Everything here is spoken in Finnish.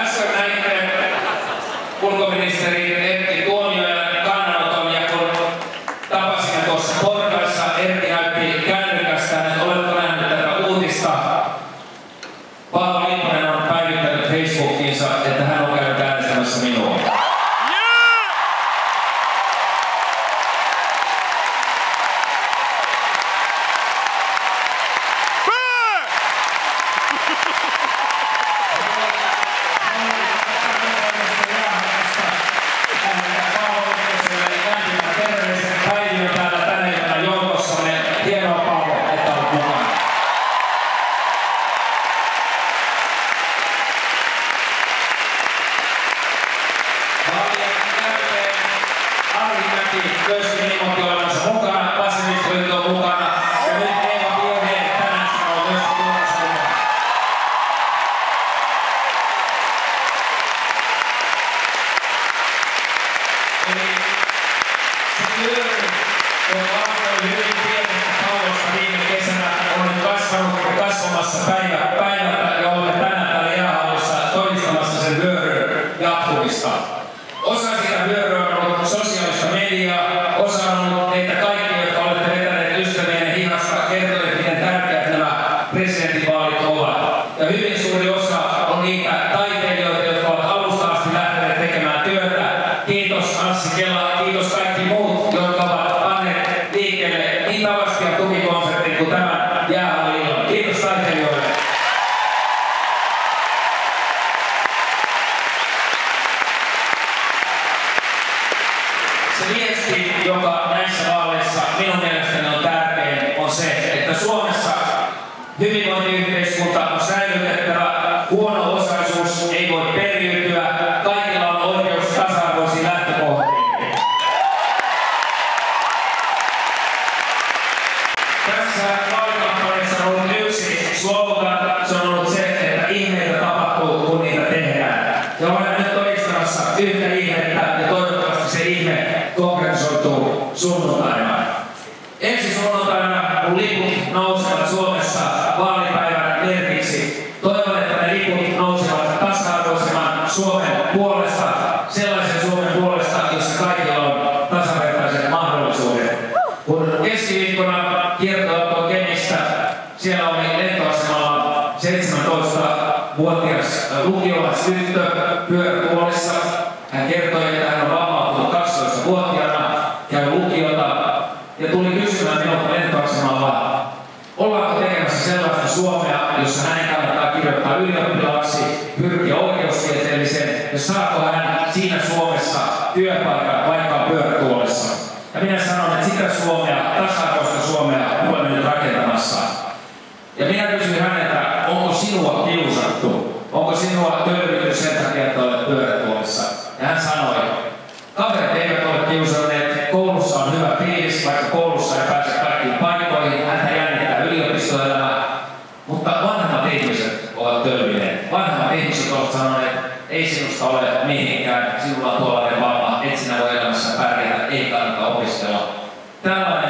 Äsken näitte ulkoministeri Erkki Tuomiojan kannanoton, ja kun tapasimme tuossa Porkassa, Erkki näytti kännykästään, että oletko nähnyt tätä uutista. Paavo Lipponen on päivittänyt Facebookiinsa, että hän on käynyt äänestämässä minua. Myöskin ilmoitti olevansa mukana, vasemmistoliitto on mukana, ja nyt Eeva Biaudet tänään sanoo myöskin tuossa mukana. Eli se vyöry, joka alkoi hyvin pienestä pallosta viime kesänä, on nyt kasvanut ja kasvamassa päivältä, ja olemme tänään täällä jäähallissa todistamassa sen vyöryn jatkumista. Osa siitä vyöryä on ollut sosiaalista mediaa, osa on ollut teitä kaikki, jotka olette vetäneet ystävien hihasta, kertoneet, miten tärkeät nämä presidentinvaalit ovat. Ja hyvin suuri osa on niitä taiteilijoita, jotka ovat alusta asti lähteneet tekemään työtä. Kiitos Anssi Kela, kiitos kaikki muut, jotka ovat panneet liikkeelle niin Tavastia tukikonsertin kuin tämän jäähalli-illan. Kiitos taiteilijoille. Se viesti, joka näissä vaaleissa minun mielestäni on tärkein, on se, että Suomessa hyvinvointiyhteiskunta on säilytettävä, huono-osaisuus ei voi periytyä, kaikilla on oikeus tasa-arvoisiin lähtökohtiin. Tässä vaalikampanjassa on ollut yksi slogan, se on ollut se, että ihmeitä tapahtuu, kun niitä tehdään. Ja olemme nyt todistamassa yhtä ihmettä, ja toivottavasti se ihme konkretisoituu sunnuntaina. Ensi sunnuntaina, kun liput nousevat Suomessa vaalipäivän merkiksi, toivon, että ne liput nousevat tasa-arvoisemman Suomen puolesta, sellaisen Suomen puolesta, jossa kaikilla on tasavertaiset mahdollisuudet. Kun keskiviikkona kiertoauto Kemistä, siellä oli lentoasemalla 17-vuotias lukiolaistyttö pyörätuolissa. Hän kertoi, että hän on vammautunut 12-vuotiaana, käy lukiota ja tuli kysymään minulta lentoasemalla, ollaanko tekemässä sellaista Suomea, jossa hänen kannattaa kirjoittaa ylioppilaaksi, pyrkiä oikeustieteelliseen ja saako hän siinä Suomessa työpaikan vaikka pyörätuolissa. Ja minä sanon, että sitä Suomea, tasa-arvoista Suomea, me olemme nyt rakentamassa. Ja minä kysyin häneltä, onko sinua kiusattu? Onko sinua tölvytty sen takia, että olet pyörätuolissa? Ja hän sanoi, kaverit eivät ole kiusanneet, koulussa on hyvä fiilis, vaikka koulussa ei pääse kaikkiin paikkoihin, häntä jännittää yliopistoelämää. Mutta vanhemmat ihmiset ovat tölvineet. Vanhemmat ihmiset ovat sanoneet, ei sinusta ole mihinkään, sinulla on tuollainen vamma, et sinä voi elämässä pärjätä, ei kannata opiskella. Tällainen